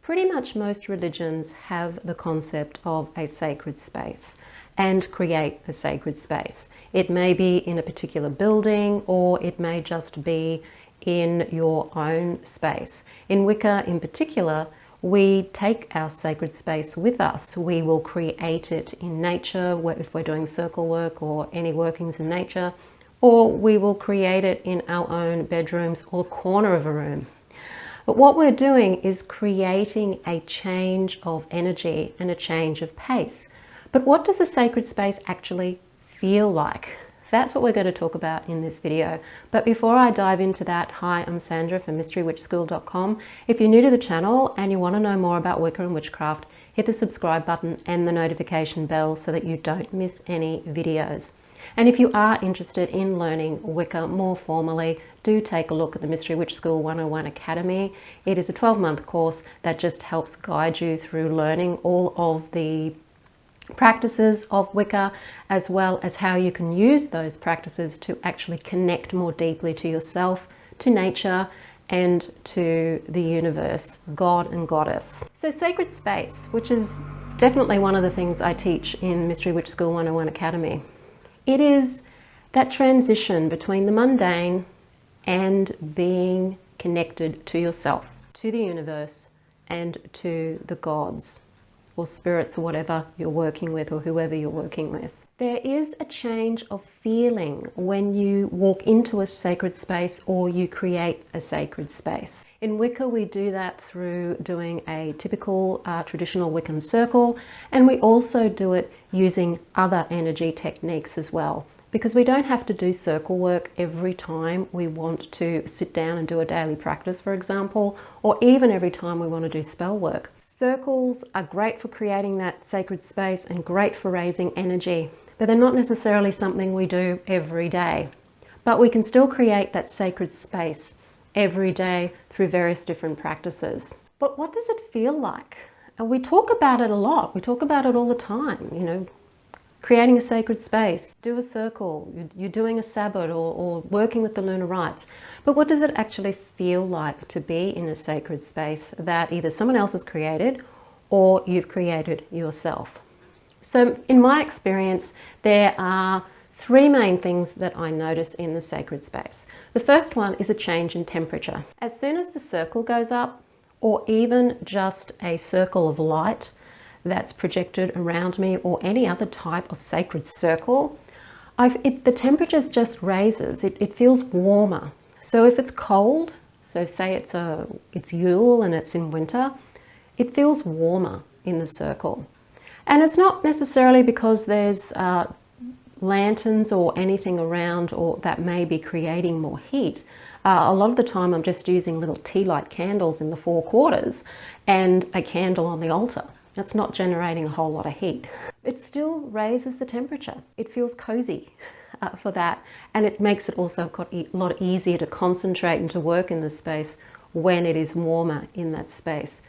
Pretty much most religions have the concept of a sacred space and create a sacred space. It may be in a particular building, or it may just be in your own space. In Wicca in particular, we take our sacred space with us. We will create it in nature, if we're doing circle work or any workings in nature, or we will create it in our own bedrooms or corner of a room. But what we're doing is creating a change of energy and a change of pace. But what does a sacred space actually feel like? That's what we're going to talk about in this video. But before I dive into that, hi, I'm Sandra from mysterywitchschool.com. If you're new to the channel and you want to know more about Wicca and witchcraft, hit the subscribe button and the notification bell so that you don't miss any videos. And if you are interested in learning Wicca more formally, do take a look at the Mystery Witch School 101 Academy. It is a 12-month course that just helps guide you through learning all of the practices of Wicca, as well as how you can use those practices to actually connect more deeply to yourself, to nature, and to the universe, God and Goddess. So sacred space, which is definitely one of the things I teach in Mystery Witch School 101 Academy. It is that transition between the mundane and being connected to yourself, to the universe, and to the gods or spirits or whatever you're working with, or whoever you're working with. There is a change of feeling when you walk into a sacred space or you create a sacred space. In Wicca, we do that through doing a typical traditional Wiccan circle, and we also do it using other energy techniques as well, because we don't have to do circle work every time we want to sit down and do a daily practice, for example, or even every time we want to do spell work. Circles are great for creating that sacred space and great for raising energy, but they're not necessarily something we do every day. But we can still create that sacred space every day through various different practices. But what does it feel like? And we talk about it a lot. We talk about it all the time, you know, creating a sacred space, do a circle, you're doing a Sabbath or working with the lunar rites. But what does it actually feel like to be in a sacred space that either someone else has created or you've created yourself? So in my experience, there are three main things that I notice in the sacred space. The first one is a change in temperature. As soon as the circle goes up, or even just a circle of light that's projected around me, or any other type of sacred circle, the temperature just raises. It feels warmer. So if it's cold, so say it's Yule and it's in winter, it feels warmer in the circle. And it's not necessarily because there's lanterns or anything around or that may be creating more heat. A lot of the time I'm just using little tea light candles in the four quarters and a candle on the altar. That's not generating a whole lot of heat. It still raises the temperature. It feels cozy for that, and it makes it also a lot easier to concentrate and to work in the space when it is warmer in that space.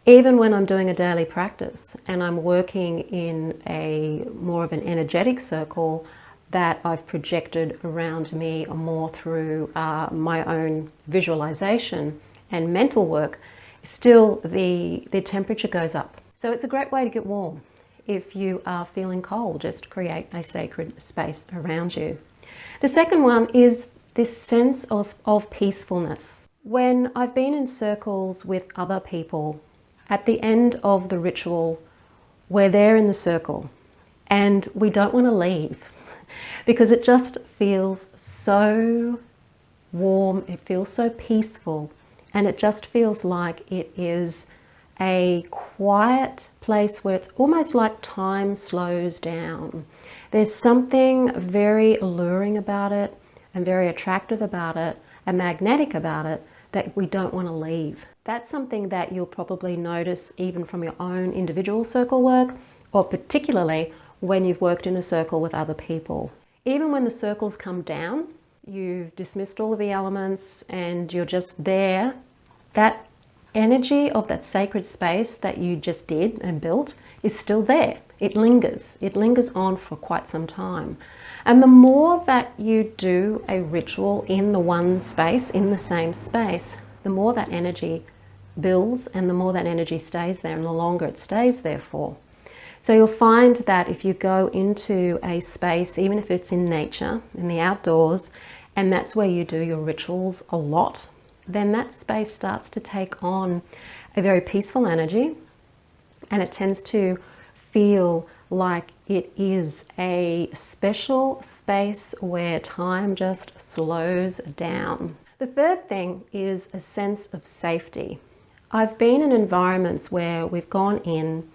Even when I'm doing a daily practice and I'm working in a more of an energetic circle that I've projected around me more through my own visualization and mental work, still the temperature goes up. So it's a great way to get warm. If you are feeling cold, just create a sacred space around you. The second one is this sense of peacefulness. When I've been in circles with other people, at the end of the ritual, we're there in the circle and we don't want to leave because it just feels so warm, it feels so peaceful, and it just feels like it is a quiet place where it's almost like time slows down. There's something very alluring about it and very attractive about it and magnetic about it that we don't want to leave. That's something that you'll probably notice even from your own individual circle work, or particularly when you've worked in a circle with other people. Even when the circles come down, you've dismissed all of the elements and you're just there, that energy of that sacred space that you just did and built is still there. It lingers on for quite some time. And the more that you do a ritual in the one space, in the same space, the more that energy builds and the more that energy stays there and the longer it stays there for. So you'll find that if you go into a space, even if it's in nature, in the outdoors, and that's where you do your rituals a lot, then that space starts to take on a very peaceful energy, and it tends to feel like it is a special space where time just slows down. The third thing is a sense of safety. I've been in environments where we've gone in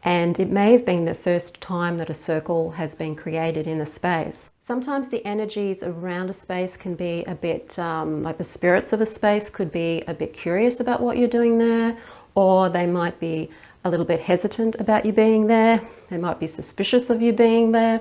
and it may have been the first time that a circle has been created in a space. Sometimes the energies around a space can be a bit, like the spirits of a space could be a bit curious about what you're doing there, or they might be a little bit hesitant about you being there. They might be suspicious of you being there.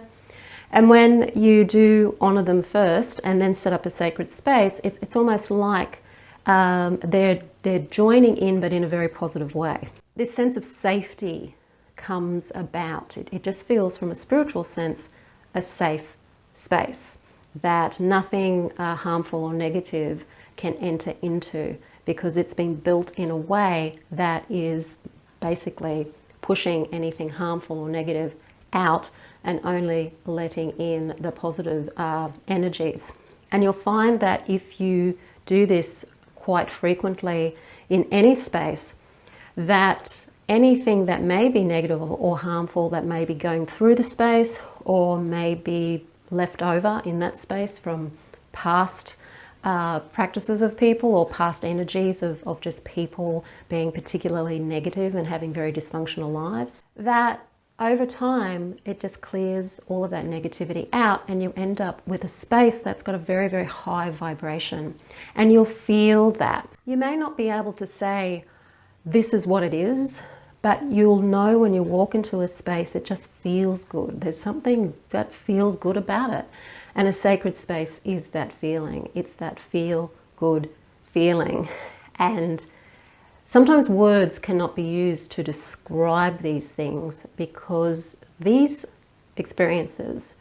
And when you do honor them first and then set up a sacred space, it's almost like they're joining in, but in a very positive way. This sense of safety comes about. It just feels, from a spiritual sense, a safe space that nothing harmful or negative can enter into, because it's been built in a way that is basically pushing anything harmful or negative out and only letting in the positive energies. And you'll find that if you do this quite frequently in any space, that anything that may be negative or harmful that may be going through the space or may be left over in that space from past practices of people or past energies of just people being particularly negative and having very dysfunctional lives, that over time it just clears all of that negativity out, and you end up with a space that's got a very, very high vibration, and you'll feel that. You may not be able to say this is what it is, but you'll know when you walk into a space it just feels good. There's something that feels good about it. And a sacred space is that feeling. It's that feel good feeling. And sometimes words cannot be used to describe these things, because these experiences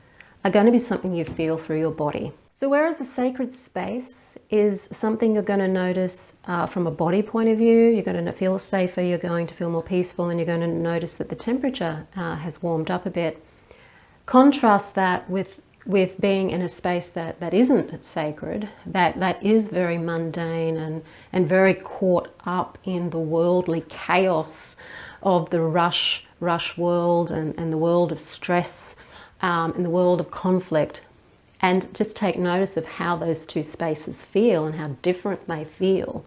are going to be something you feel through your body. So whereas a sacred space is something you're going to notice from a body point of view, you're going to feel safer, you're going to feel more peaceful, and you're going to notice that the temperature has warmed up a bit. Contrast that with being in a space that isn't sacred, that is very mundane and very caught up in the worldly chaos of the rush world and the world of stress and the world of conflict. And just take notice of how those two spaces feel and how different they feel.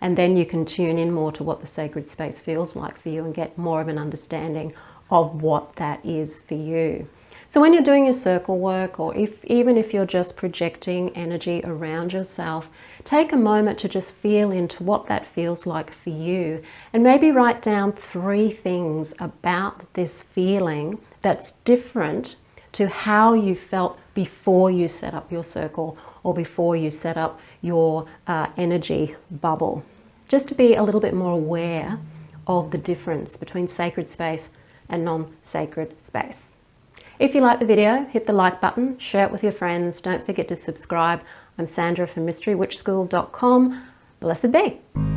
And then you can tune in more to what the sacred space feels like for you and get more of an understanding of what that is for you. So when you're doing your circle work, or even if you're just projecting energy around yourself, take a moment to just feel into what that feels like for you, and maybe write down 3 things about this feeling that's different to how you felt before you set up your circle or before you set up your energy bubble. Just to be a little bit more aware of the difference between sacred space and non-sacred space. If you like the video, hit the like button, share it with your friends. Don't forget to subscribe. I'm Sandra from mysterywitchschool.com. Blessed be.